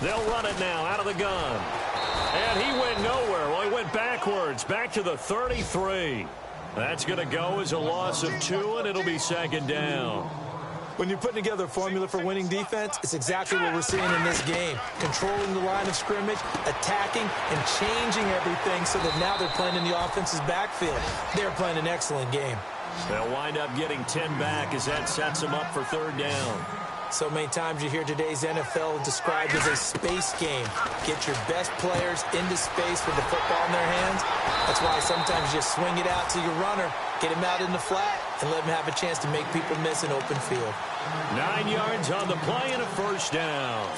They'll run it now out of the gun. And he went nowhere. Well, he went backwards, back to the 33. That's going to go as a loss of 2, and it'll be second down. When you're putting together a formula for winning defense, it's exactly what we're seeing in this game. Controlling the line of scrimmage, attacking, and changing everything so that now they're playing in the offense's backfield. They're playing an excellent game. They'll wind up getting 10 back as that sets them up for third down. So many times you hear today's NFL described as a space game. Get your best players into space with the football in their hands. That's why sometimes you just swing it out to your runner, get him out in the flat, and let him have a chance to make people miss an open field. 9 yards on the play and a first down.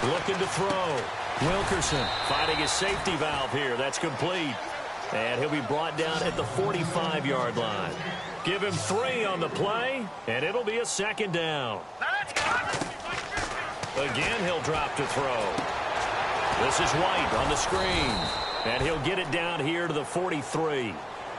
Looking to throw. Wilkerson finding his safety valve here. That's complete. And he'll be brought down at the 45-yard line. Give him 3 on the play, and it'll be a second down. Again, he'll drop to throw. This is White on the screen. And he'll get it down here to the 43.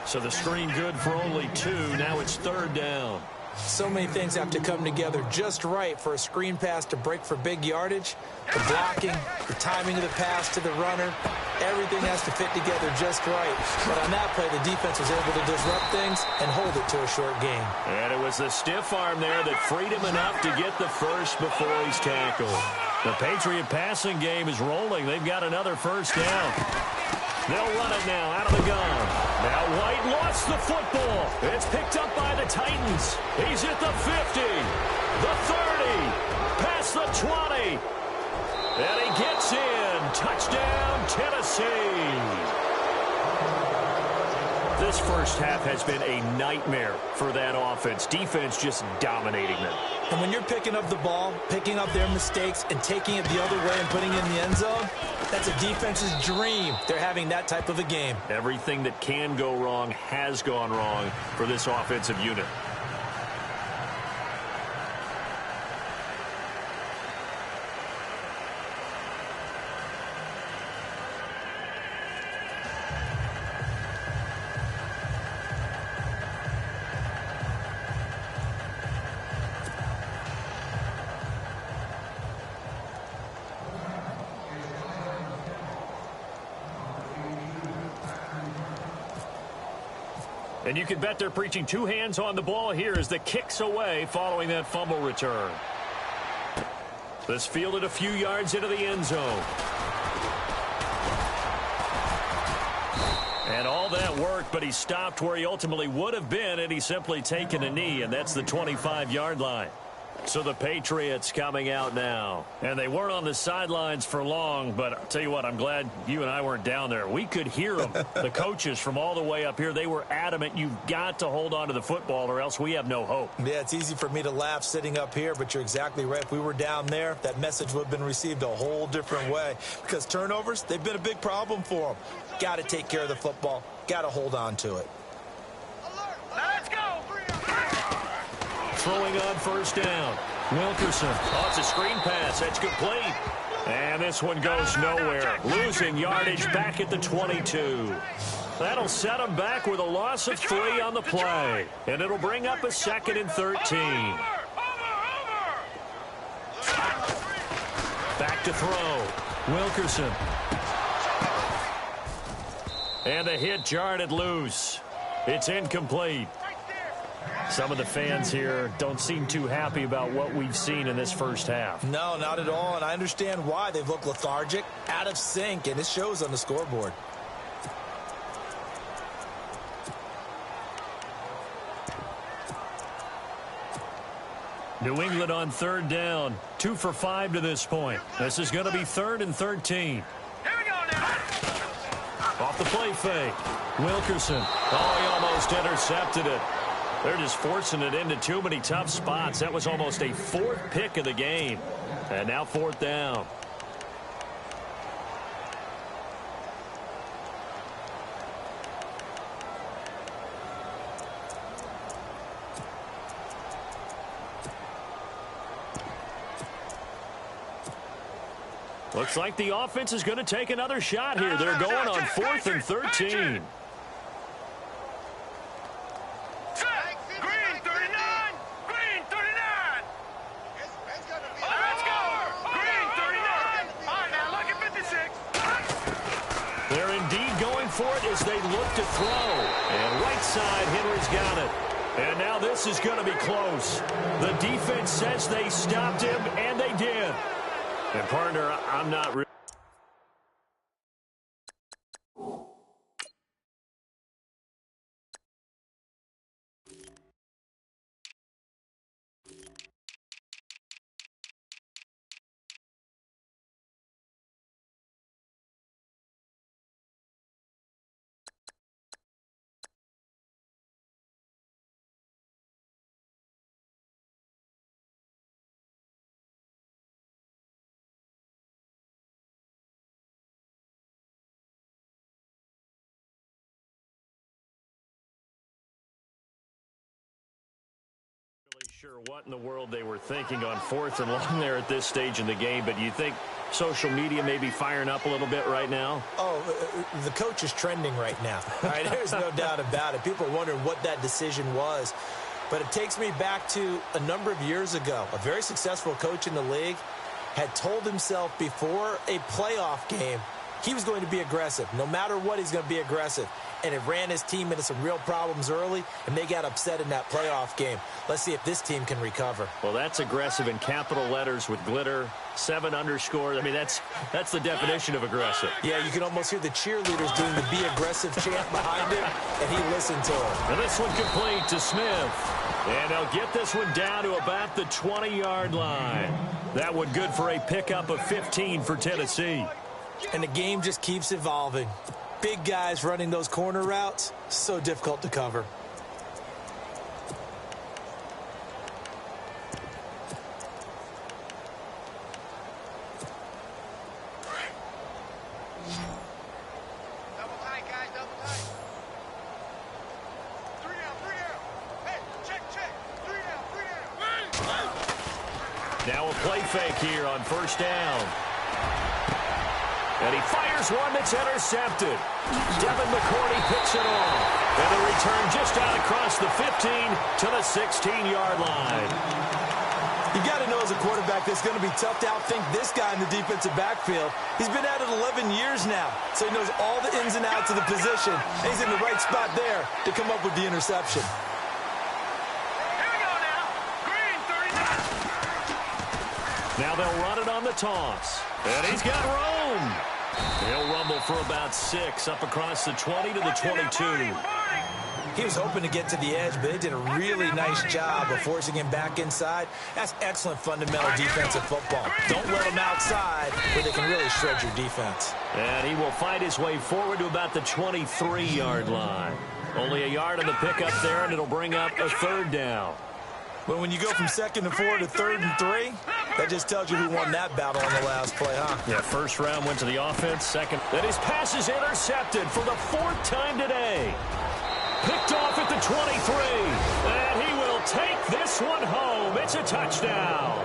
So the screen good for only 2. Now it's third down. So many things have to come together just right for a screen pass to break for big yardage. The blocking, the timing of the pass to the runner, everything has to fit together just right. But on that play, the defense was able to disrupt things and hold it to a short gain. And it was the stiff arm there that freed him enough to get the first before he's tackled. The Patriot passing game is rolling. They've got another first down. They'll run it now out of the gun. Now White lost the football. It's picked up by the Titans. He's at the 50, the 30, past the 20. And he gets in. Touchdown, Tennessee. This first half has been a nightmare for that offense. Defense just dominating them. And when you're picking up the ball, picking up their mistakes, and taking it the other way and putting it in the end zone, that's a defense's dream. They're having that type of a game. Everything that can go wrong has gone wrong for this offensive unit. And you can bet they're preaching 2 hands on the ball here as the kick's away following that fumble return. This fielded a few yards into the end zone. And all that worked, but he stopped where he ultimately would have been, and he's simply taken a knee, and that's the 25-yard line. So the Patriots coming out now. And they weren't on the sidelines for long, but I'll tell you what, I'm glad you and I weren't down there. We could hear them. The coaches from all the way up here, they were adamant, you've got to hold on to the football or else we have no hope. Yeah, it's easy for me to laugh sitting up here, but you're exactly right. If we were down there, that message would have been received a whole different way. Because turnovers, they've been a big problem for them. Got to take care of the football. Got to hold on to it. Let's go! Throwing on first down. Wilkerson. Oh, it's a screen pass. That's complete. And this one goes nowhere. Losing yardage back at the 22. That'll set him back with a loss of 3 on the play. And it'll bring up a 2nd and 13. Back to throw. Wilkerson. And the hit jarred it loose. It's incomplete. Some of the fans here don't seem too happy about what we've seen in this first half. No, not at all, and I understand why. They've looked lethargic, out of sync, and it shows on the scoreboard. New England on third down. 2 for 5 to this point. This is going to be 3rd and 13. Here we go now. Off the play fake. Wilkerson. Oh, he almost intercepted it. They're just forcing it into too many tough spots. That was almost a 4th pick of the game. And now 4th down. Looks like the offense is going to take another shot here. They're going on 4th and 13. Green 39. Green 39. Let's go. Green 39. All right, now look at 56. They're indeed going for it as they look to throw. And right side, Henry's got it. And now this is going to be close. The defense says they stopped him, and they did. And, partner, I'm not really... sure what in the world they were thinking on 4th and long there at this stage in the game, but you think social media may be firing up a little bit right now? Oh, the coach is trending right now. All right, there's no doubt about it. People are wondering what that decision was. But it takes me back to a number of years ago. A very successful coach in the league had told himself before a playoff game he was going to be aggressive. No matter what, he's going to be aggressive. And it ran his team into some real problems early, and they got upset in that playoff game. Let's see if this team can recover. Well, that's aggressive in capital letters with glitter, 7 underscores. I mean, that's the definition of aggressive. Yeah, you can almost hear the cheerleaders doing the be aggressive chant behind him, and he listened to it. And this one complete to Smith. And they'll get this one down to about the 20-yard line. That one good for a pickup of 15 for Tennessee. And the game just keeps evolving. Big guys running those corner routes, so difficult to cover. Double tight, guys, double tight. 3 down. Hey, check. 3 down. Now a play fake here on 1st down. And he fires one that's intercepted. Devin McCourty picks it off. And a return just out across the 15 to the 16-yard line. You got to know as a quarterback that's going to be tough to outthink this guy in the defensive backfield. He's been at it 11 years now, so he knows all the ins and outs of the position. And he's in the right spot there to come up with the interception. Here we go now. Green 39. Now they'll run it on the toss. And he's got room. He'll rumble for about 6 up across the 20 to the 22. He was hoping to get to the edge, but they did a really nice job of forcing him back inside. That's excellent fundamental defensive football. Don't let him outside where they can really shred your defense. And he will find his way forward to about the 23-yard line. Only a yard on the pickup there, and it'll bring up a 3rd down. But when you go from 2nd and 4 to 3rd and 3, that just tells you who won that battle on the last play, huh? Yeah, 1st round went to the offense. 2nd, that his pass is intercepted for the 4th time today. Picked off at the 23. And he will take this one home. It's a touchdown.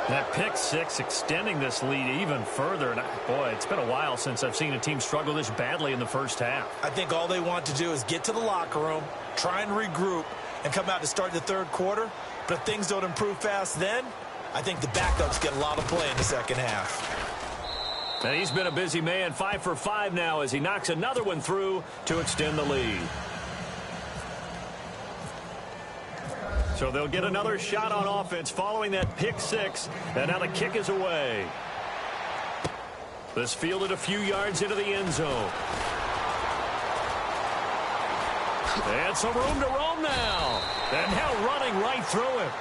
That pick 6 extending this lead even further. And boy, it's been a while since I've seen a team struggle this badly in the 1st half. I think all they want to do is get to the locker room, try and regroup, and come out to start the 3rd quarter. But if things don't improve fast then, I think the backups get a lot of play in the 2nd half. And he's been a busy man, 5 for 5 now as he knocks another one through to extend the lead. So they'll get another shot on offense following that pick 6, and now the kick is away. This fielded a few yards into the end zone. And some room to roam now. And now running right through him.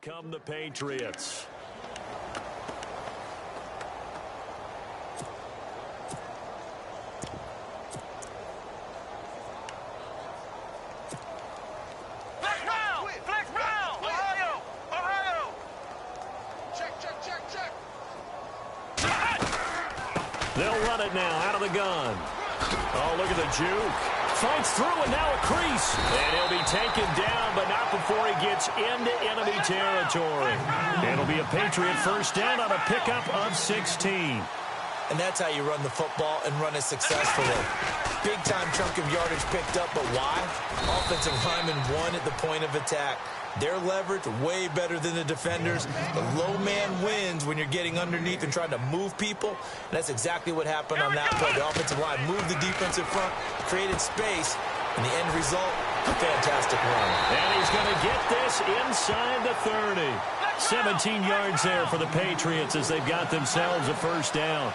come the Patriots. Flex round! Ohio! Check. They'll run it now out of the gun. Oh, look at the juke. Fights through and now a crease. And he'll be taken down, but not before he gets into enemy territory. It'll be a Patriot first down on a pickup of 16. And that's how you run the football and run it successfully. Big-time chunk of yardage picked up, but why? Offensive lineman won at the point of attack. Their leverage way better than the defenders. The low man wins when you're getting underneath and trying to move people. And that's exactly what happened on that play. The offensive line moved the defensive front, created space, and the end result, a fantastic run. And he's going to get this inside the 30. 17 yards there for the Patriots as they've got themselves a first down.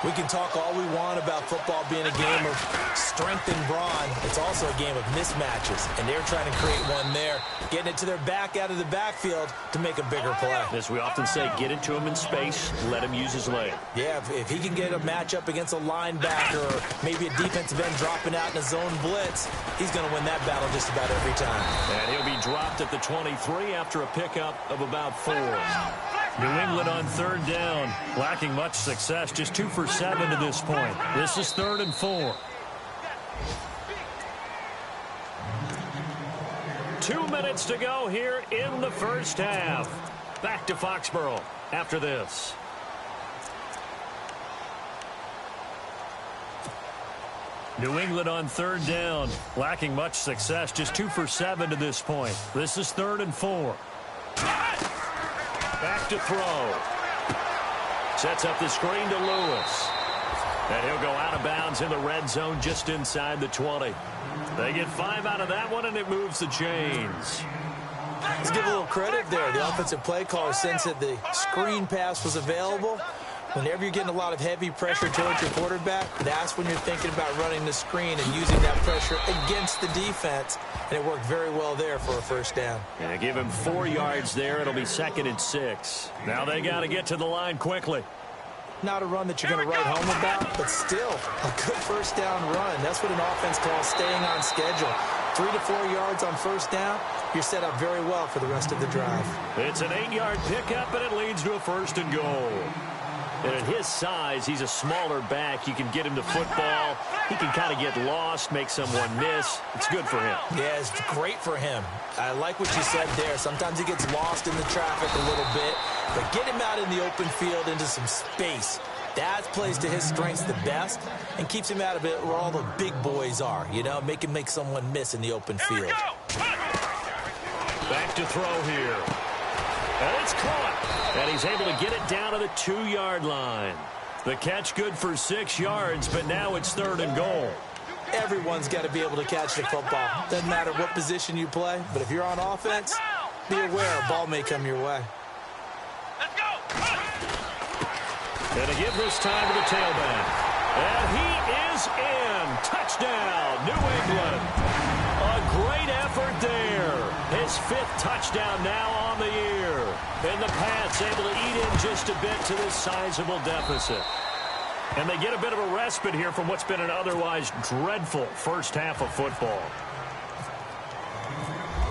We can talk all we want about football being a game of strength and brawn. It's also a game of mismatches, and they're trying to create one there, getting it to their back out of the backfield to make a bigger play. As we often say, get it to him in space, let him use his leg. Yeah, if he can get a matchup against a linebacker or maybe a defensive end dropping out in a zone blitz, he's going to win that battle just about every time. And he'll be dropped at the 23 after a pickup of about 4. New England on third down, lacking much success, just 2 for 7 to this point. This is 3rd and 4. 2 minutes to go here in the first half. Back to Foxborough after this. New England on third down, lacking much success, just 2 for 7 to this point. This is 3rd and 4. Back to throw. Sets up the screen to Lewis. And he'll go out of bounds in the red zone just inside the 20. They get 5 out of that one, and it moves the chains. Let's give a little credit there. The offensive play caller sensed that the screen pass was available. Whenever you're getting a lot of heavy pressure towards your quarterback, that's when you're thinking about running the screen and using that pressure against the defense. And it worked very well there for a first down. And they give him 4 yards there. It'll be 2nd and 6. Now they got to get to the line quickly. Not a run that you're going to write home about, but still a good first down run. That's what an offense calls staying on schedule. 3 to 4 yards on first down, you're set up very well for the rest of the drive. It's an 8-yard pickup, and it leads to a 1st and goal. And at his size, he's a smaller back. You can get him to football. He can kind of get lost, make someone miss. It's good for him. Yeah, it's great for him. I like what you said there. Sometimes he gets lost in the traffic a little bit, but get him out in the open field into some space. That plays to his strengths the best and keeps him out of it where all the big boys are, you know, make him make someone miss in the open field. Back to throw here. And it's caught. And he's able to get it down to the 2-yard line. The catch good for 6 yards, but now it's 3rd and goal. Everyone's got to be able to catch the football. Doesn't matter what position you play, but if you're on offense, be aware a ball may come your way. Let's go! And to give this time to the tailback. And he is in. Touchdown, New England. A great effort there. His 5th touchdown now on the year. And the Pats able to eat in just a bit to this sizable deficit. And they get a bit of a respite here from what's been an otherwise dreadful first half of football.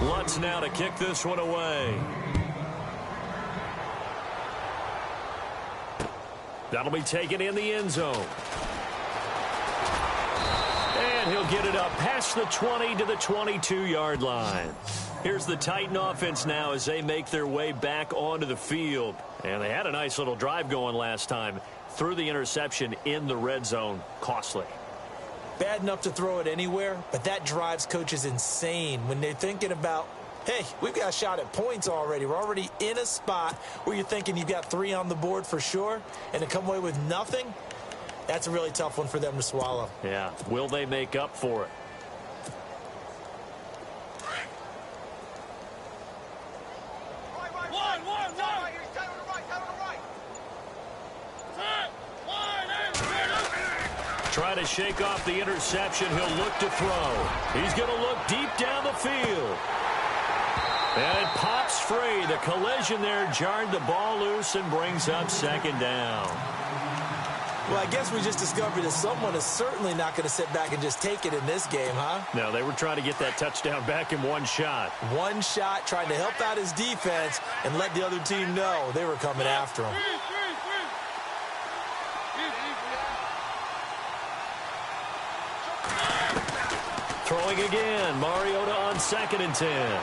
Lutz now to kick this one away. That'll be taken in the end zone. And he'll get it up past the 20 to the 22-yard line. Here's the Titan offense now as they make their way back onto the field. And they had a nice little drive going last time. Threw the interception in the red zone. Costly. Bad enough to throw it anywhere, but that drives coaches insane when they're thinking about, hey, we've got a shot at points already. We're already in a spot where you're thinking you've got 3 on the board for sure, and to come away with nothing, that's a really tough one for them to swallow. Yeah. Will they make up for it? Try to shake off the interception. He'll look to throw. He's going to look deep down the field. And it pops free. The collision there jarred the ball loose and brings up second down. Well, I guess we just discovered that someone is certainly not going to sit back and just take it in this game, huh? No, they were trying to get that touchdown back in one shot. One shot, trying to help out his defense and let the other team know they were coming after him. Throwing again. Mariota on 2nd and 10.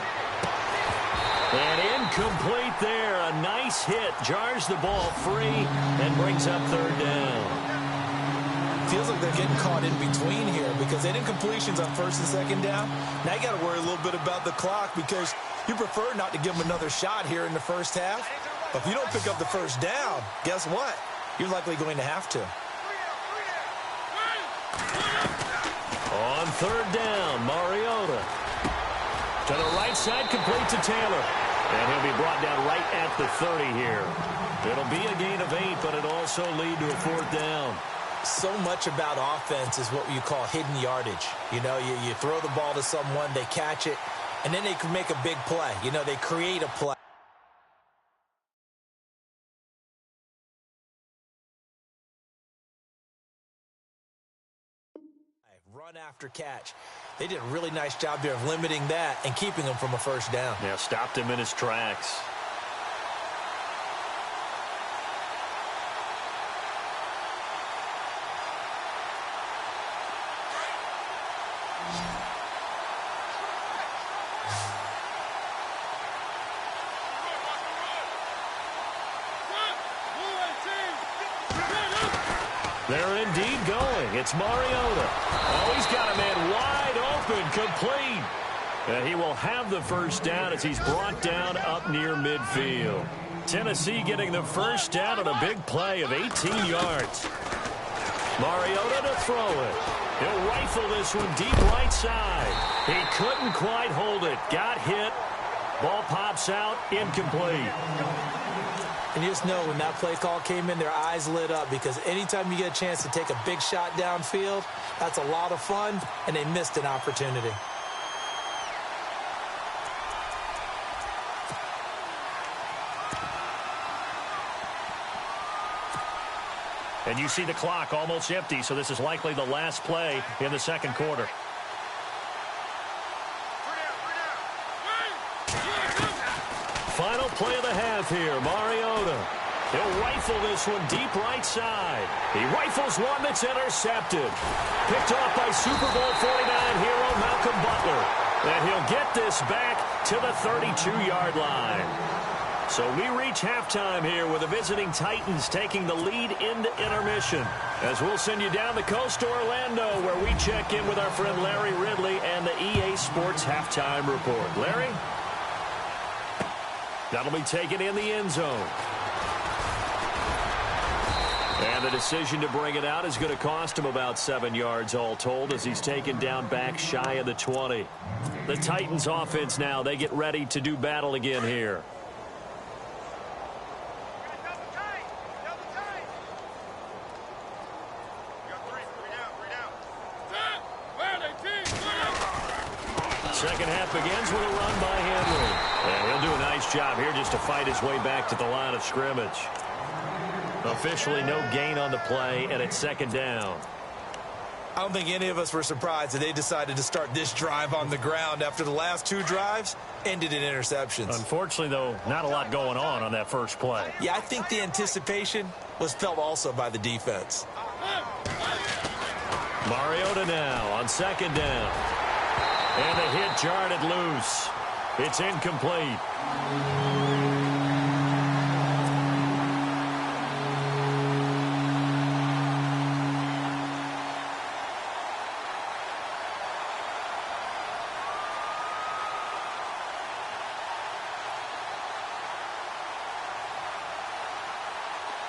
And incomplete there. A nice hit. Jars the ball free and brings up 3rd down. Feels like they're getting caught in between here because they did completions on 1st and 2nd down. Now you got to worry a little bit about the clock because you prefer not to give them another shot here in the first half. But if you don't pick up the 1st down, guess what? You're likely going to have to. On 3rd down, Mariota. To the right side, complete to Taylor. And he'll be brought down right at the 30 here. It'll be a gain of 8, but it'll also lead to a 4th down. So much about offense is what you call hidden yardage. You know, you throw the ball to someone, they catch it, and then they can make a big play. You know, they create a play. Run after catch. They did a really nice job there of limiting that and keeping him from a 1st down. Yeah, stopped him in his tracks. They're indeed going. It's Mariota. Oh, he's got a man wide open, complete. And he will have the 1st down as he's brought down up near midfield. Tennessee getting the 1st down on a big play of 18 yards. Mariota to throw it. He'll rifle this one deep right side. He couldn't quite hold it. Got hit. Ball pops out, incomplete. And you just know when that play call came in, their eyes lit up because anytime you get a chance to take a big shot downfield, that's a lot of fun, and they missed an opportunity. And you see the clock almost empty, so this is likely the last play in the 2nd quarter. Final play of the half here, Mariota. He'll rifle this one deep right side. He rifles one that's intercepted. Picked off by Super Bowl 49 hero Malcolm Butler. And he'll get this back to the 32-yard line. So we reach halftime here with the visiting Titans taking the lead into intermission. As we'll send you down the coast to Orlando where we check in with our friend Larry Ridley and the EA Sports Halftime Report. Larry? That'll be taken in the end zone. And the decision to bring it out is going to cost him about 7 yards all told as he's taken down back shy of the 20. The Titans offense now, they get ready to do battle again here. Second half begins with a run by Henry. And he'll do a nice job here just to fight his way back to the line of scrimmage. Officially no gain on the play, and it's 2nd down. I don't think any of us were surprised that they decided to start this drive on the ground after the last 2 drives ended in interceptions. Unfortunately, though, not a lot going on that first play. Yeah, I think the anticipation was felt also by the defense. Mariota now on 2nd down. And the hit jarred it loose. It's incomplete.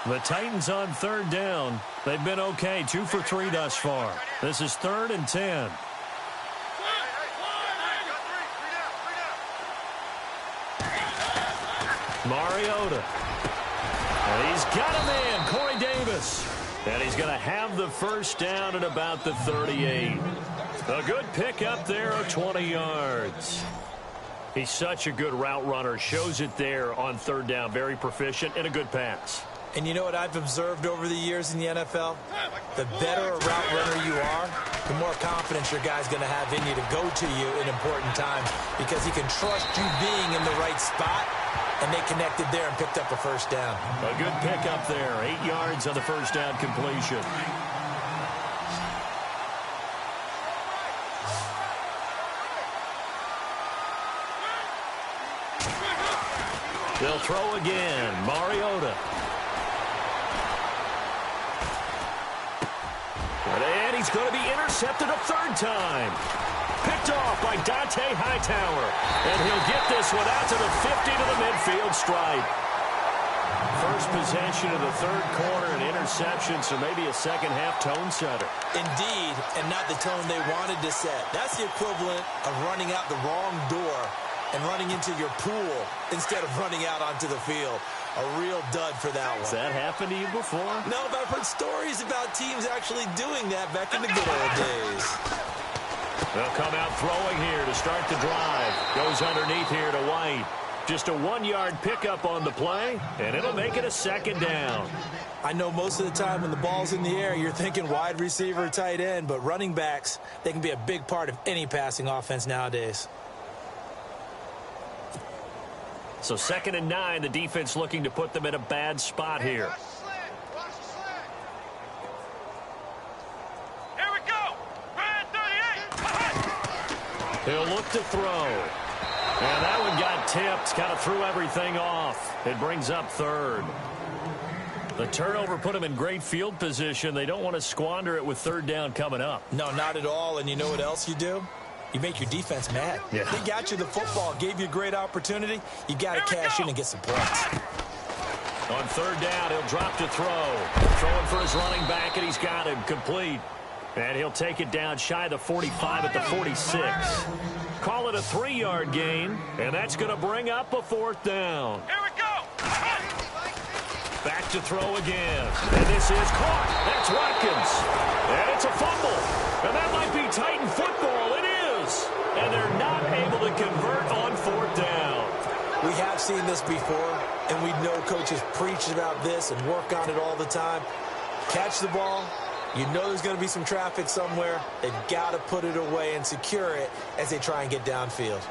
The Titans on 3rd down. They've been okay, 2 for 3 thus far. This is 3rd and 10. Mariota. And he's got a man, Corey Davis. And he's going to have the 1st down at about the 38. A good pick up there of 20 yards. He's such a good route runner. Shows it there on third down. Very proficient and a good pass. And you know what I've observed over the years in the NFL? The better a route runner you are, the more confidence your guy's going to have in you to go to you in important times because he can trust you being in the right spot, and they connected there and picked up a first down. A good pickup there. 8 yards on the first down completion. They'll throw again. Mariota. And he's going to be intercepted a third time. Picked off by Dante Hightower. And he'll get this one out to the 50 to the midfield stripe. First possession of the third quarter, an interception, so maybe a second-half tone setter. Indeed, and not the tone they wanted to set. That's the equivalent of running out the wrong door and running into your pool instead of running out onto the field. A real dud for that one. Has that happened to you before? No, but I've heard stories about teams actually doing that back in the good old days. They'll come out throwing here to start the drive. Goes underneath here to White. Just a 1-yard pickup on the play, and it'll make it a second down. I know most of the time when the ball's in the air, you're thinking wide receiver, tight end, but running backs, they can be a big part of any passing offense nowadays. So 2nd and 9, the defense looking to put them in a bad spot here. Watch the slant. Watch the slant. Here we go. Brand 38. He'll look to throw. And that one got tipped. Kind of threw everything off. It brings up third. The turnover put them in great field position. They don't want to squander it with third down coming up. No, not at all. And you know what else you do? You make your defense mad. Yeah. They got you the football, gave you a great opportunity. You got to cash in and get some points. On third down, he'll drop to throw. Throwing for his running back, and he's got him complete. And he'll take it down shy of the 45 at the 46. Call it a 3-yard gain, and that's going to bring up a 4th down. Here we go. Back to throw again. And this is caught. That's Watkins. And it's a fumble. And that might be Titan football. It is. And they're not able to convert on 4th down. We have seen this before, and we know coaches preach about this and work on it all the time. Catch the ball. You know there's going to be some traffic somewhere. They've got to put it away and secure it as they try and get downfield.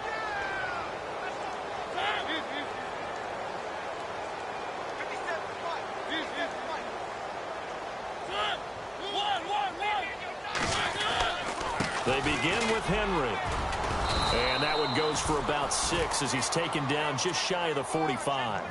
They begin with Henry. And that one goes for about 6 as he's taken down just shy of the 45.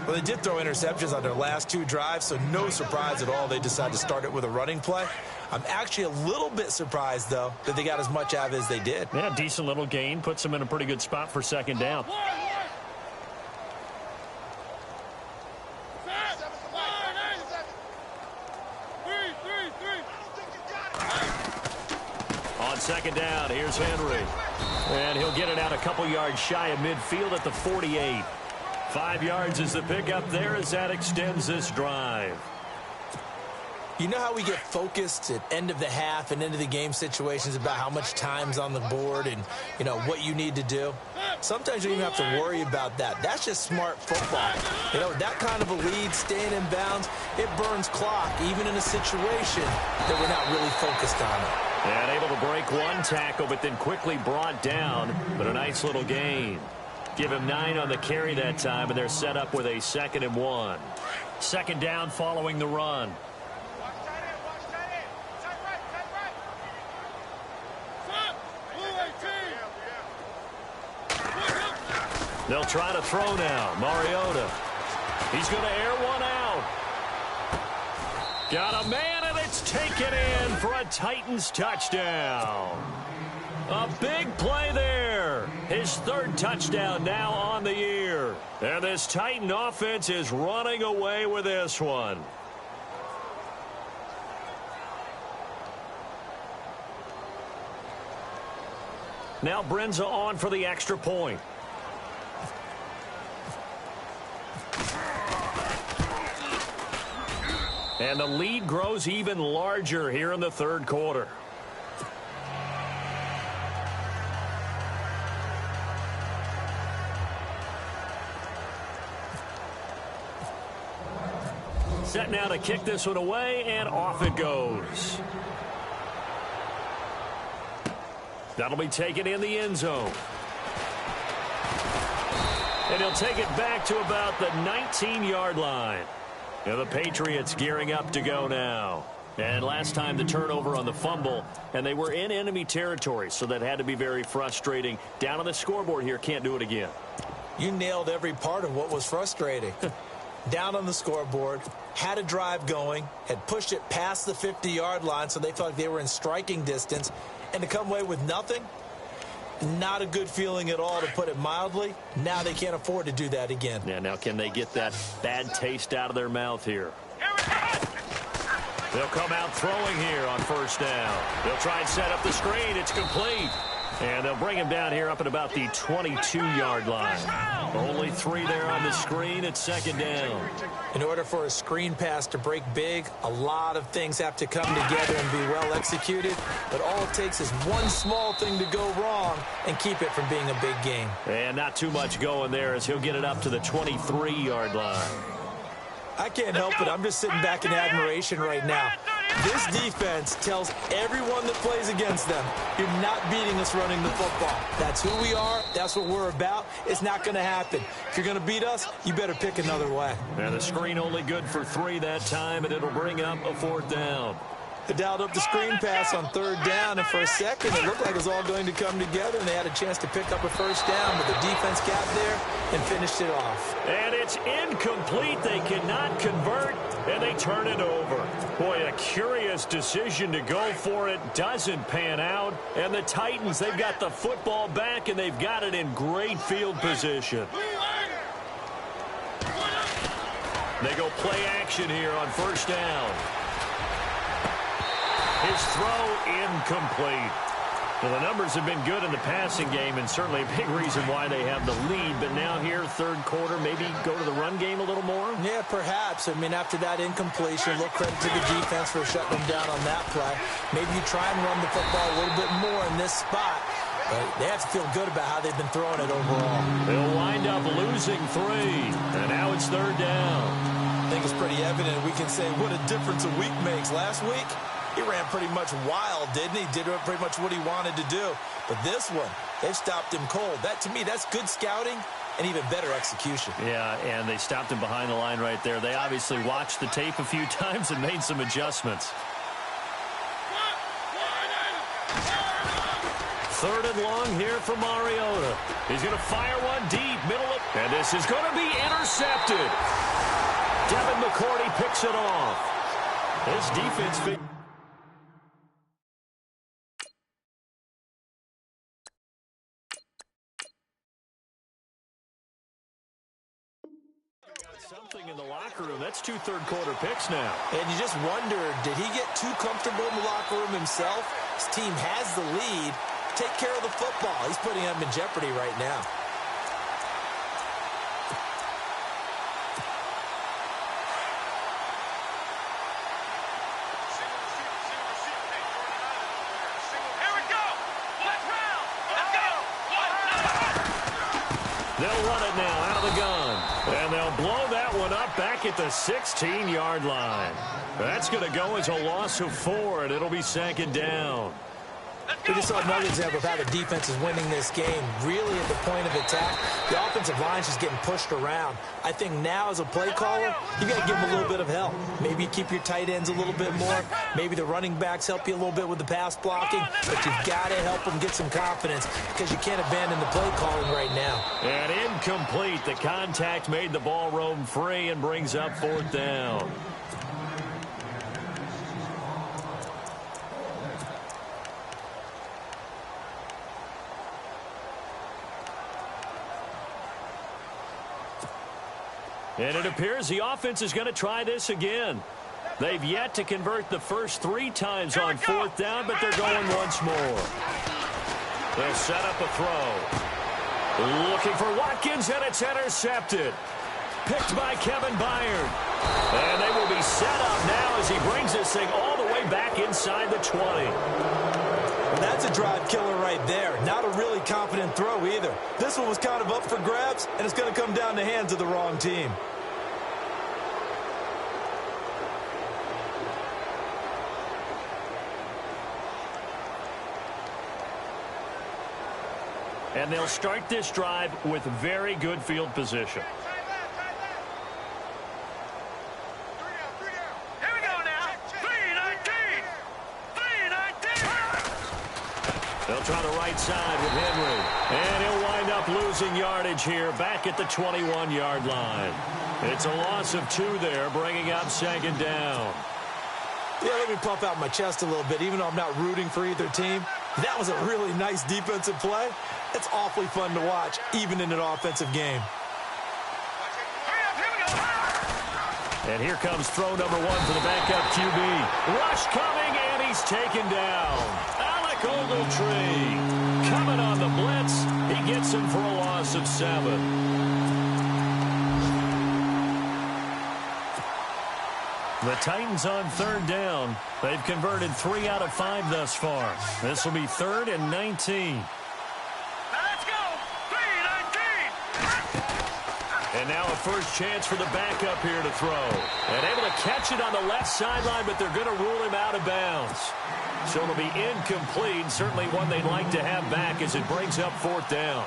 Well, they did throw interceptions on their last 2 drives, so no surprise at all they decided to start it with a running play. I'm actually a little bit surprised, though, that they got as much out of it as they did. Yeah, decent little gain. Puts them in a pretty good spot for 2nd down. On 2nd down, here's Henry. And he'll get it out a couple yards shy of midfield at the 48. 5 yards is the pickup there as that extends this drive. You know how we get focused at end of the half and end of the game situations about how much time's on the board and, you know, what you need to do? Sometimes you don't even have to worry about that. That's just smart football. You know, that kind of a lead, staying in bounds, it burns clock, even in a situation that we're not really focused on it. And able to break one tackle, but then quickly brought down. But a nice little gain. Give him 9 on the carry that time, and they're set up with a 2nd and 1. 2nd down following the run. Watch tight end. Watch tight end. Tight right. Tight right. They'll try to throw now. Mariota. He's going to air one out. Got a man, and it's taken in for a Titans touchdown. A big play there. His 3rd touchdown now on the year. And this Titan offense is running away with this one. Now Brenza on for the extra point. And the lead grows even larger here in the 3rd quarter. Set now to kick this one away, and off it goes. That'll be taken in the end zone. And he'll take it back to about the 19-yard line. And the Patriots gearing up to go now. And last time the turnover on the fumble, and they were in enemy territory, so that had to be very frustrating. Down on the scoreboard here, can't do it again. You nailed every part of what was frustrating. Down on the scoreboard, had a drive going, had pushed it past the 50-yard line so they felt like they were in striking distance, and to come away with nothing, not a good feeling at all, to put it mildly. Now they can't afford to do that again. Yeah, now can they get that bad taste out of their mouth here? They'll come out throwing here on first down. They'll try and set up the screen. It's complete. And they'll bring him down here up at about the 22-yard line. Only 3 there on the screen. It's second down. In order for a screen pass to break big, a lot of things have to come together and be well executed. But all it takes is one small thing to go wrong and keep it from being a big game. And not too much going there as he'll get it up to the 23-yard line. I can't help it. I'm just sitting back in admiration right now. This defense tells everyone that plays against them, you're not beating us running the football. That's who we are. That's what we're about. It's not going to happen. If you're going to beat us, you better pick another way. And the screen only good for 3 that time, and it'll bring up a 4th down. They dialed up the screen pass on 3rd down, and for a second it looked like it was all going to come together, and they had a chance to pick up a 1st down, but the defense got there and finished it off. And it's incomplete. They cannot convert, and they turn it over. Boy, a curious decision to go for it. Doesn't pan out, and the Titans, they've got the football back, and they've got it in great field position. They go play action here on 1st down. His throw incomplete. Well, the numbers have been good in the passing game, and certainly a big reason why they have the lead. But now here, 3rd quarter, maybe go to the run game a little more? Yeah, perhaps. I mean, after that incompletion, a little credit to the defense for shutting them down on that play. Maybe you try and run the football a little bit more in this spot. But they have to feel good about how they've been throwing it overall. They'll wind up losing 3, and now it's 3rd down. I think it's pretty evident. We can say what a difference a week makes. Last week, he ran pretty much wild, didn't he? Did pretty much what he wanted to do. But this one, they've stopped him cold. That, to me, that's good scouting and even better execution. Yeah, and they stopped him behind the line right there. They obviously watched the tape a few times and made some adjustments. 3rd and long here for Mariota. He's going to fire one deep, middle of, and this is going to be intercepted. Devin McCourty picks it off. His defense something in the locker room. That's 2 third-quarter picks now. And you just wonder, did he get too comfortable in the locker room himself? His team has the lead. Take care of the football. He's putting them in jeopardy right now. They'll run it now out of the gun. And they'll blow that one up back at the 16-yard line. That's going to go as a loss of 4, and it'll be 2nd down. We just saw another example of how the defense is winning this game. Really at the point of attack, the offensive line's just getting pushed around. I think now as a play caller, you got to give them a little bit of help. Maybe you keep your tight ends a little bit more. Maybe the running backs help you a little bit with the pass blocking. But you've got to help them get some confidence because you can't abandon the play calling right now. And incomplete. The contact made the ball roam free and brings up 4th down. And it appears the offense is going to try this again. They've yet to convert the first 3 times on 4th down, but they're going once more. They'll set up a throw. Looking for Watkins, and it's intercepted. Picked by Kevin Byard. And they will be set up now as he brings this thing all the way back inside the 20. Well, that's a drive killer right there. Not a really confident throw either. This one was kind of up for grabs, and it's going to come down the hands of the wrong team. And they'll start this drive with very good field position. Tight left, tight left. 3 down. Here we go now. 319. 319. They'll try the right side with Henry. And he'll wind up losing yardage here back at the 21-yard line. It's a loss of 2 there, bringing up 2nd down. Yeah, let me puff out my chest a little bit, even though I'm not rooting for either team. That was a really nice defensive play. It's awfully fun to watch, even in an offensive game. Hurry up, here we go. And here comes throw number 1 for the backup QB. Rush coming, and he's taken down. Alec Ogletree coming on the blitz. He gets him for a loss of 7. The Titans on 3rd down. They've converted 3 out of 5 thus far. This will be 3rd and 19. Now let's go. 319. And now a first chance for the backup here to throw. And able to catch it on the left sideline, but they're going to rule him out of bounds. So it'll be incomplete. Certainly one they'd like to have back as it brings up 4th down.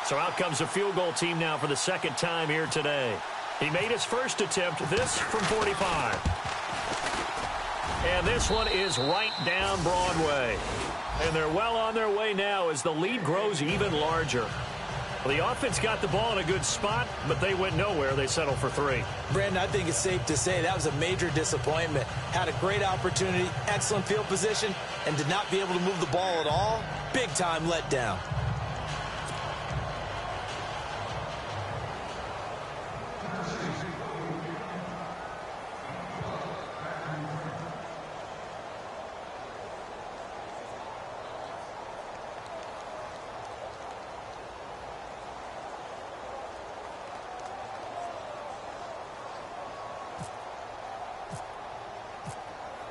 So out comes a field goal team now for the 2nd time here today. He made his first attempt, this from 45. And this one is right down Broadway. And they're well on their way now as the lead grows even larger. The offense got the ball in a good spot, but they went nowhere. They settled for 3. Brandon, I think it's safe to say that was a major disappointment. Had a great opportunity, excellent field position, and did not be able to move the ball at all. Big-time letdown.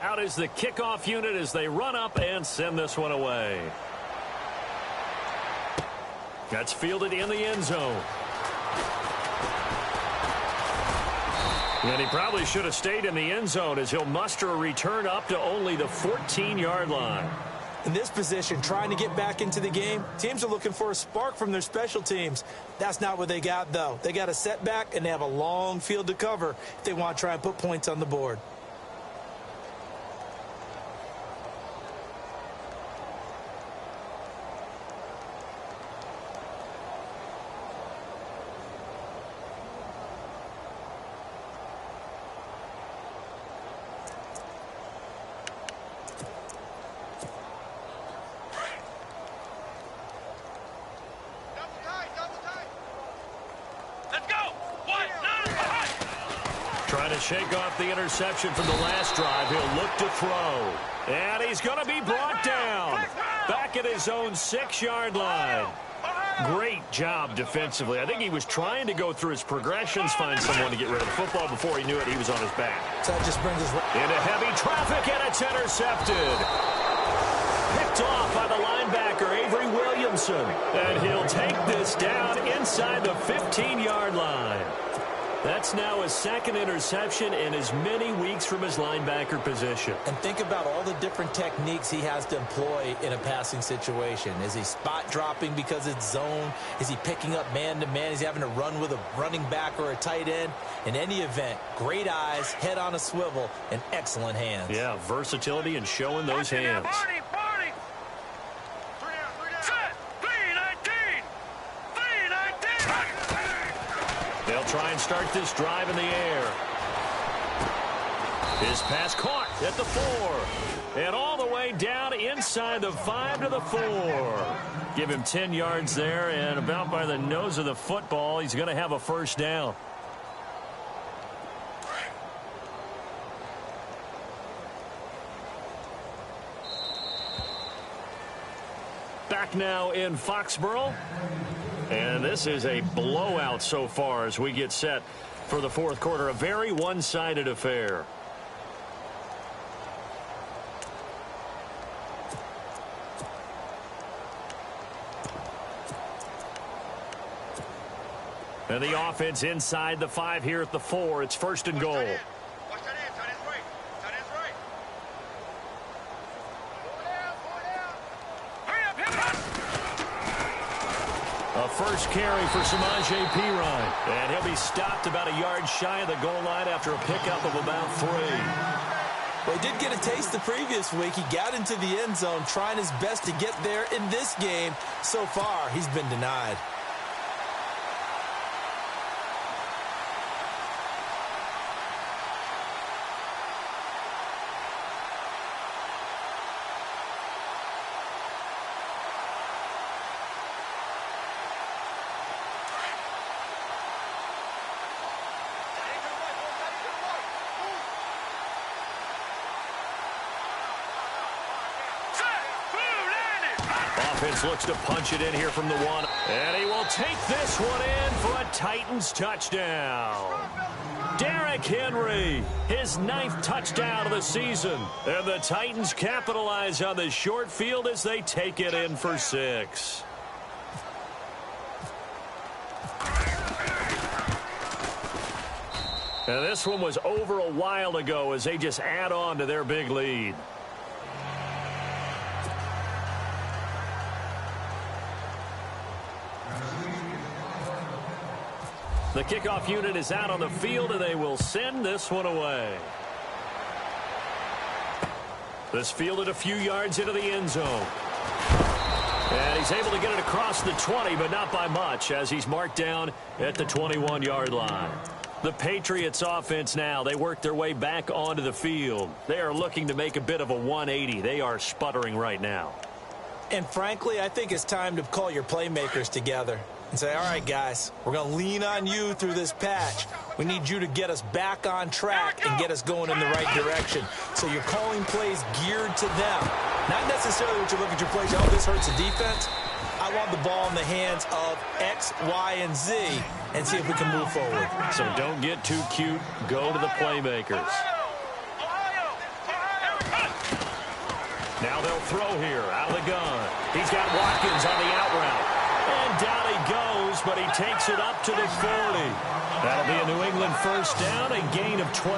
Out is the kickoff unit as they run up and send this one away. That's fielded in the end zone. And he probably should have stayed in the end zone as he'll muster a return up to only the 14-yard line. In this position, trying to get back into the game, teams are looking for a spark from their special teams. That's not what they got, though. They got a setback, and they have a long field to cover if they want to try and put points on the board. Let's go. What? None. Behind. Trying to shake off the interception from the last drive. He'll look to throw. And he's going to be brought down. Back at his own 6-yard line. Great job defensively. I think he was trying to go through his progressions, find someone to get rid of the football. Before he knew it, he was on his back. So that just brings us Into heavy traffic, and it's intercepted. Picked off by the linebacker, Avery Williamson. And he'll take this down inside the 15-yard line. That's now his 2nd interception in as many weeks from his linebacker position. And think about all the different techniques he has to employ in a passing situation. Is he spot dropping because it's zone? Is he picking up man-to-man? Is he having to run with a running back or a tight end? In any event, great eyes, head on a swivel, and excellent hands. Yeah, versatility and showing those hands. Barney. 3 down. Set. 319. 319. They'll try and start this drive in the air. His pass caught at the 4. And all the way down inside the 5 to the 4. Give him 10 yards there, and about by the nose of the football, he's going to have a first down. Back now in Foxborough. And this is a blowout so far as we get set for the 4th quarter. A very one-sided affair. And the offense inside the 5 here at the 4. It's first and goal. Watch that end. Tight end's right. Tight end's right. Hurry up, hit it. A first carry for Samaje Perine. And he'll be stopped about a yard shy of the goal line after a pickup of about 3. Well, he did get a taste the previous week. He got into the end zone trying his best to get there in this game. So far, he's been denied. Offense looks to punch it in here from the 1. And he will take this one in for a Titans touchdown. Derrick Henry, his 9th touchdown of the season. And the Titans capitalize on the short field as they take it in for 6. And this one was over a while ago as they just add on to their big lead. The kickoff unit is out on the field, and they will send this one away. This fielded a few yards into the end zone. And he's able to get it across the 20, but not by much, as he's marked down at the 21-yard line. The Patriots offense now, they work their way back onto the field. They are looking to make a bit of a 180. They are sputtering right now. And frankly, I think it's time to call your playmakers together and say, all right, guys, we're going to lean on you through this patch. We need you to get us back on track and get us going in the right direction. So you're calling plays geared to them. Not necessarily what you look at your plays, oh, this hurts the defense. I want the ball in the hands of X, Y, and Z and see if we can move forward. So don't get too cute. Go to the playmakers. Now they'll throw here out of the gun. He's got Watkins on the out route. And down he goes, but he takes it up to the 40. That'll be a New England first down, a gain of 12.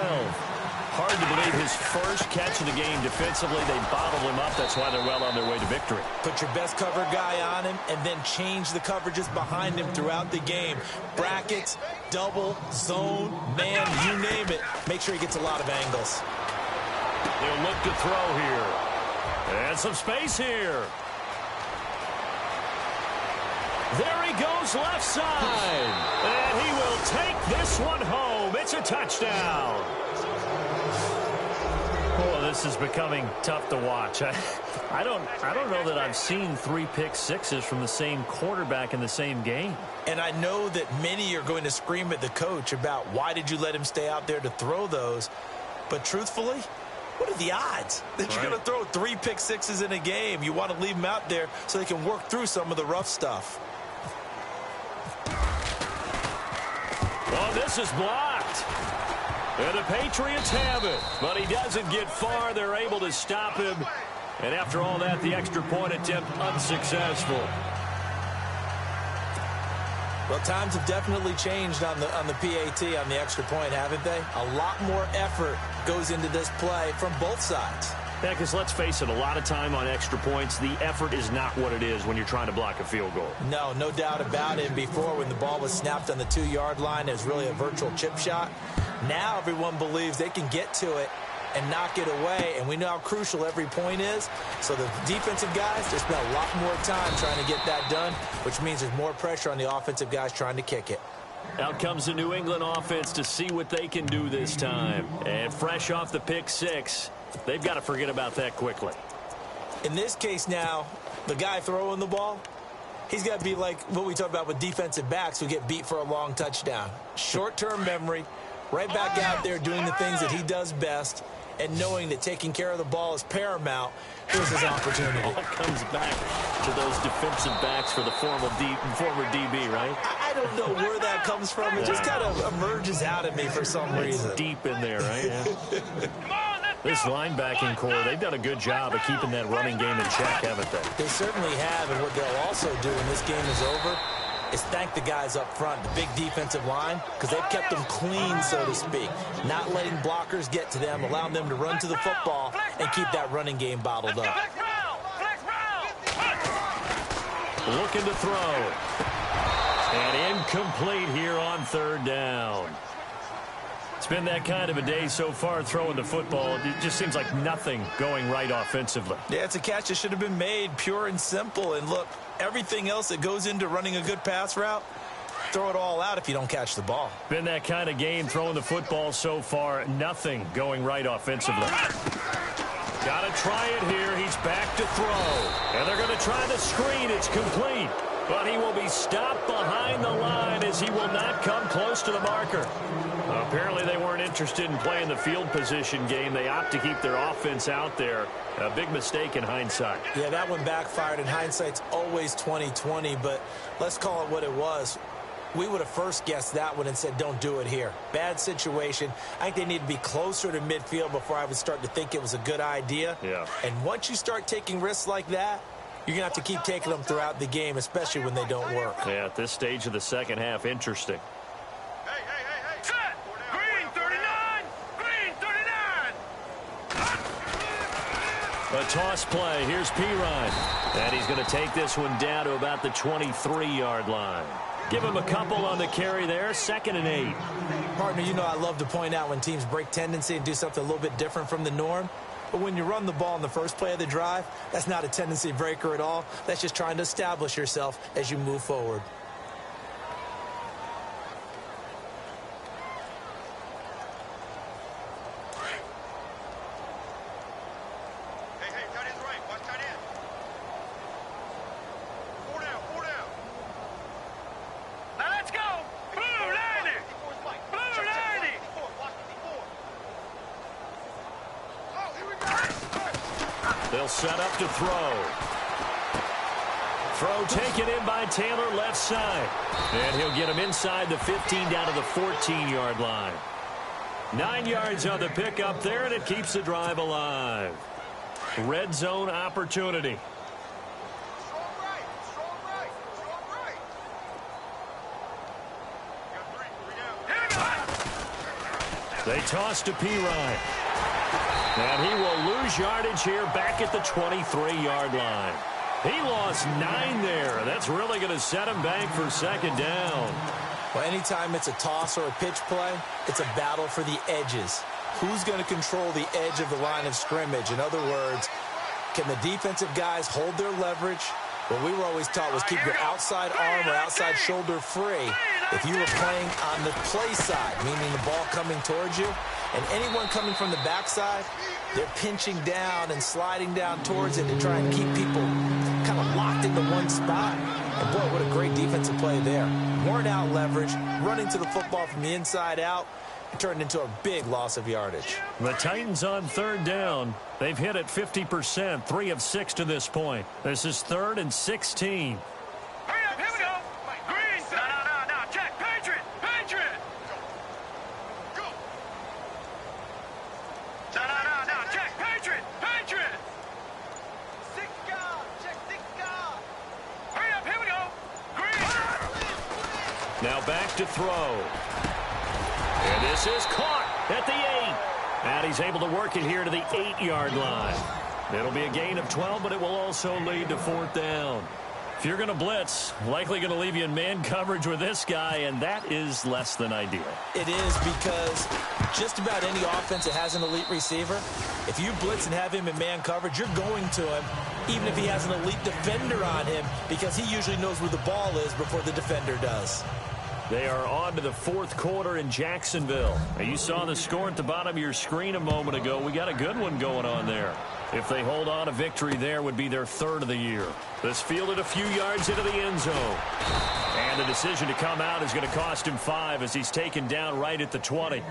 Hard to believe his first catch of the game defensively. They bottled him up. That's why they're well on their way to victory. Put your best cover guy on him and then change the coverages behind him throughout the game. Brackets, double, zone, man, you name it. Make sure he gets a lot of angles. They'll look to throw here. And some space here. There he goes left side. And he will take this one home. It's a touchdown. Oh, this is becoming tough to watch. I don't know that I've seen 3 pick sixes from the same quarterback in the same game. And I know that many are going to scream at the coach about why did you let him stay out there to throw those. But truthfully, what are the odds that you're going to throw 3 pick sixes in a game? You want to leave them out there so they can work through some of the rough stuff. Oh, this is blocked. And the Patriots have it. But he doesn't get far. They're able to stop him. And after all that, the extra point attempt unsuccessful. Well, times have definitely changed on the PAT, on the extra point, haven't they? A lot more effort goes into this play from both sides. Yeah, because let's face it, a lot of time on extra points, the effort is not what it is when you're trying to block a field goal. No doubt about it. Before, when the ball was snapped on the 2-yard line, it was really a virtual chip shot. Now everyone believes they can get to it and knock it away, and we know how crucial every point is. So the defensive guys, they spend a lot more time trying to get that done, which means there's more pressure on the offensive guys trying to kick it. Out comes the New England offense to see what they can do this time. And fresh off the pick 6, they've got to forget about that quickly. In this case now, the guy throwing the ball, he's got to be like what we talk about with defensive backs who get beat for a long touchdown. Short-term memory, right back out there doing the things that he does best, and knowing that taking care of the ball is paramount. Here's his opportunity. It all comes back to those defensive backs for the former DB, right? I don't know where that comes from. It just kind of emerges out of me for some reason. Deep in there, right? Yeah. This linebacking core, they've done a good job of keeping that running game in check, haven't they? They certainly have, and what they'll also do when this game is over, is thank the guys up front, the big defensive line, because they've kept them clean, so to speak. Not letting blockers get to them, allowing them to run to the football and keep that running game bottled up. Looking to throw. And incomplete here on 3rd down. It's been that kind of a day so far throwing the football. It just seems like nothing going right offensively. Yeah, it's a catch that should have been made, pure and simple. And look, everything else that goes into running a good pass route, throw it all out if you don't catch the ball. Been that kind of game throwing the football so far. Nothing going right offensively. Got to try it here. He's back to throw. And they're going to try the screen. It's complete. But he will be stopped behind the line as he will not come close to the marker. Apparently they weren't interested in playing the field position game. They opt to keep their offense out there. A big mistake in hindsight. Yeah, that one backfired. In hindsight's always 20/20, but let's call it what it was. We would have first guessed that one and said, don't do it here. Bad situation. I think they need to be closer to midfield before I would start to think it was a good idea. Yeah. And once you start taking risks like that, you're going to have to keep taking them throughout the game, especially when they don't work. Yeah, at this stage of the second half, interesting. Hey. Set. Green 39. Green 39. A toss play. Here's Pirine. And he's going to take this one down to about the 23-yard line. Give him a couple on the carry there. 2nd and 8. Partner, you know I love to point out when teams break tendency and do something a little bit different from the norm. But when you run the ball in the first play of the drive, that's not a tendency breaker at all. That's just trying to establish yourself as you move forward. Hey, tight end's right. Watch tight end. 4 down, 4 down. Now let's go. Blue 90. Blue 90. Watch 54. Oh, here we go. They'll set up to throw. Throw taken in by Taylor, left side. And he'll get him inside the 15 down to the 14-yard line. 9 yards on the pickup there, and it keeps the drive alive. Red zone opportunity. Strong right. Got 3 down. They toss to Pirine. And he will lose yardage here back at the 23-yard line. He lost 9 there. That's really going to set him back for 2nd down. Well, anytime it's a toss or a pitch play, it's a battle for the edges. Who's going to control the edge of the line of scrimmage? In other words, can the defensive guys hold their leverage? What we were always taught was keep your outside arm or outside shoulder free if you were playing on the play side, meaning the ball coming towards you. And anyone coming from the backside, they're pinching down and sliding down towards it to try and keep people kind of locked into one spot. And boy, what a great defensive play there. Worn out leverage, running to the football from the inside out. It turned into a big loss of yardage. The Titans on 3rd down. They've hit it 50%, 3 of 6 to this point. This is 3rd and 16. Hurry up, here we go. Green. No. Check. Patriot. Go. No. Check. Patriot. 6 guard. Check 6 guard. Hurry up, here we go. Green. Now back to throw. And this is caught at the 8. And he's able to work it here to the 8-yard line. It'll be a gain of 12, but it will also lead to 4th down. If you're going to blitz, likely going to leave you in man coverage with this guy, and that is less than ideal. It is, because just about any offense that has an elite receiver, if you blitz and have him in man coverage, you're going to him, even if he has an elite defender on him, because he usually knows where the ball is before the defender does. They are on to the 4th quarter in Jacksonville. Now, you saw the score at the bottom of your screen a moment ago. We got a good one going on there. If they hold on, a victory there would be their 3rd of the year. This fielded a few yards into the end zone. And the decision to come out is going to cost him 5 as he's taken down right at the 20.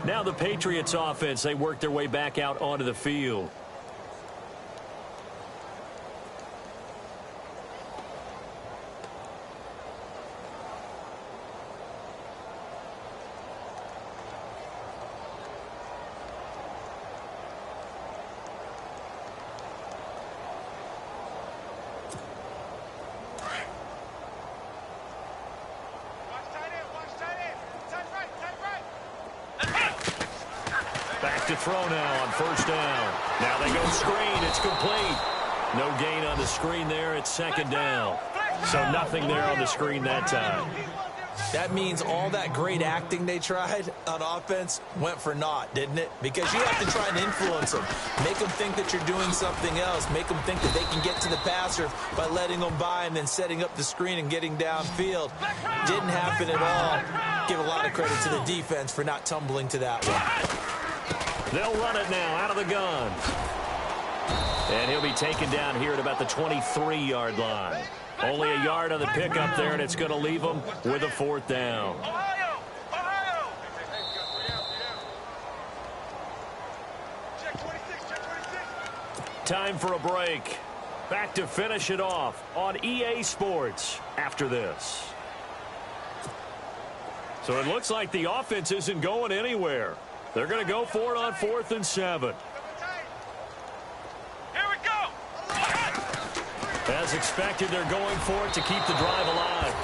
Now the Patriots offense, they work their way back out onto the field. throw now on first down. Now they go screen. It's complete. No gain on the screen there. It's second down. So nothing there on the screen that time. That means all that great acting they tried on offense went for naught, didn't it? Because you have to try and influence them. Make them think that you're doing something else. Make them think that they can get to the passer by letting them by and then setting up the screen and getting downfield. Didn't happen at all. Give a lot of credit to the defense for not tumbling to that one. They'll run it now out of the gun. And he'll be taken down here at about the 23-yard line. Only a yard on the pickup there, and it's going to leave them with a fourth down. Ohio! Ohio! Check 26, check 26. Time for a break. Back to finish it off on EA Sports after this. So it looks like the offense isn't going anywhere. They're going to go for it on 4th and 7. Here we go! As expected, they're going for it to keep the drive alive.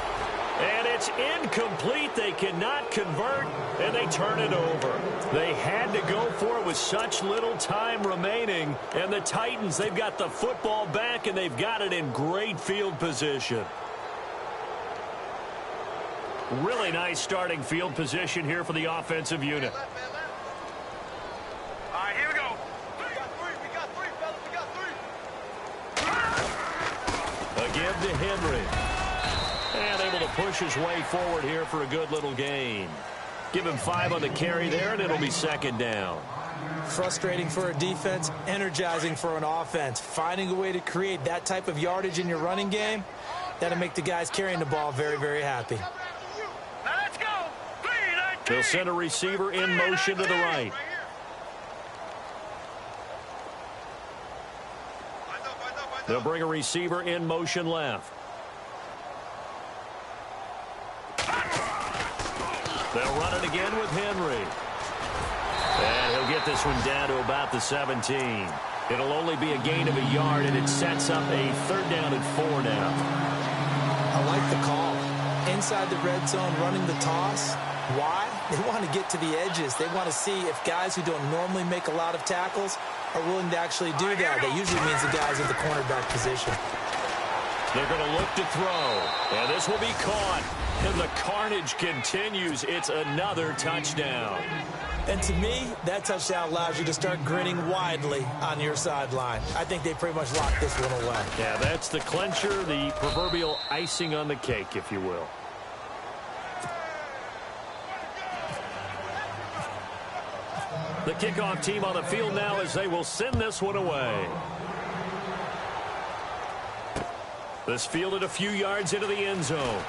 And it's incomplete. They cannot convert, and they turn it over. They had to go for it with such little time remaining. And the Titans, they've got the football back, and they've got it in great field position. Really nice starting field position here for the offensive unit. All right, here we go. We got three, fellas. We got three. A give to Henry. And able to push his way forward here for a good little gain. Give him 5 on the carry there, and it'll be second down. Frustrating for a defense, energizing for an offense. Finding a way to create that type of yardage in your running game, that'll make the guys carrying the ball very, very happy. Now let's go. 3-19. They'll send a receiver in motion to the right. They'll bring a receiver in motion left. They'll run it again with Henry. And he'll get this one down to about the 17. It'll only be a gain of a yard, and it sets up a 3rd down and 4 now. I like the call. Inside the red zone, running the toss. Why? They want to get to the edges. They want to see if guys who don't normally make a lot of tackles are willing to actually do that. That usually means the guys in the cornerback position. They're going to look to throw. And this will be caught. And the carnage continues. It's another touchdown. And to me, that touchdown allows you to start grinning widely on your sideline. I think they pretty much locked this one away. Yeah, that's the clincher, the proverbial icing on the cake, if you will. The kickoff team on the field now as they will send this one away. This fielded a few yards into the end zone.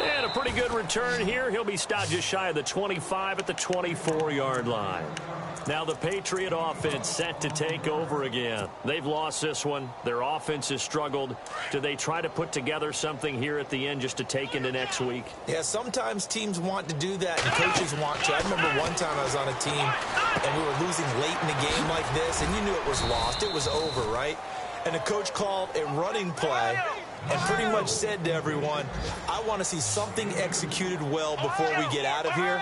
And a pretty good return here. He'll be stopped just shy of the 25 at the 24-yard line. Now the Patriot offense set to take over again. They've lost this one. Their offense has struggled. Do they try to put together something here at the end just to take into next week? Yeah, sometimes teams want to do that and coaches want to. I remember one time I was on a team and we were losing late in the game like this, and you knew it was lost. It was over, right? And the coach called a running play and pretty much said to everyone, I want to see something executed well before we get out of here.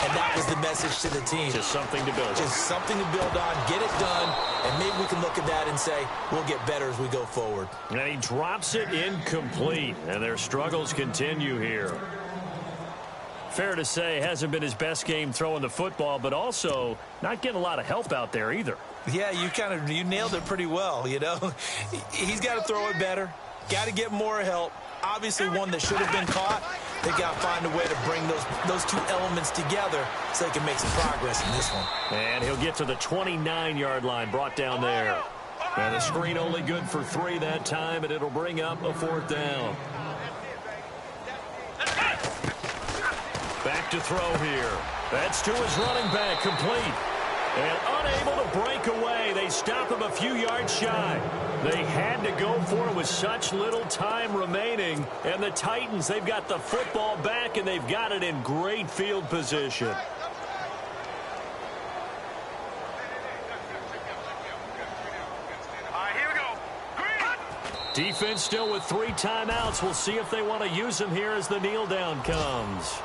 And that was the message to the team. Just something to build on. Just something to build on, get it done, and maybe we can look at that and say, we'll get better as we go forward. And he drops it incomplete, and their struggles continue here. Fair to say, hasn't been his best game throwing the football, but also not getting a lot of help out there either. Yeah, you nailed it pretty well, you know. He's got to throw it better, got to get more help. Obviously one that should have been caught. They got to find a way to bring those two elements together so they can make some progress in this one. And he'll get to the 29-yard line, brought down there. And the screen only good for 3 that time, and it'll bring up a 4th down. Back to throw here. That's to his running back, complete. And unable to break away. They stop him a few yards shy. They had to go for it with such little time remaining. And the Titans, they've got the football back, and they've got it in great field position. All right, here we go. Green. Defense still with 3 timeouts. We'll see if they want to use them here as the kneel down comes.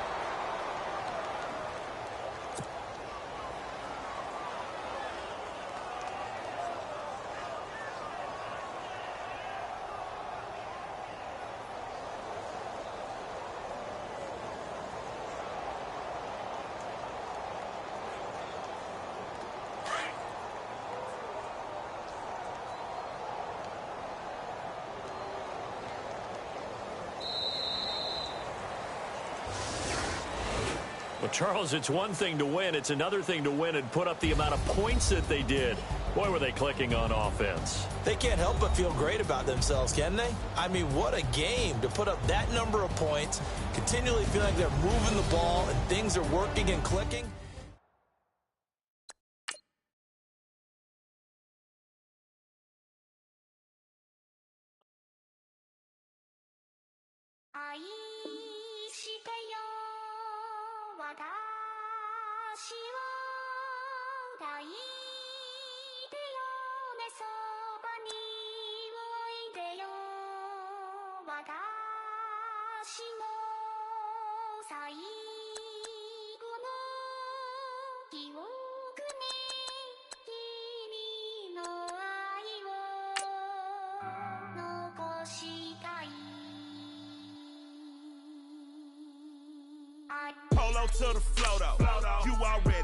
Well, Charles, it's one thing to win. It's another thing to win and put up the amount of points that they did. Boy, were they clicking on offense. They can't help but feel great about themselves, can they? I mean, what a game to put up that number of points, continually feel like they're moving the ball and things are working and clicking. Polo to the float, though. You already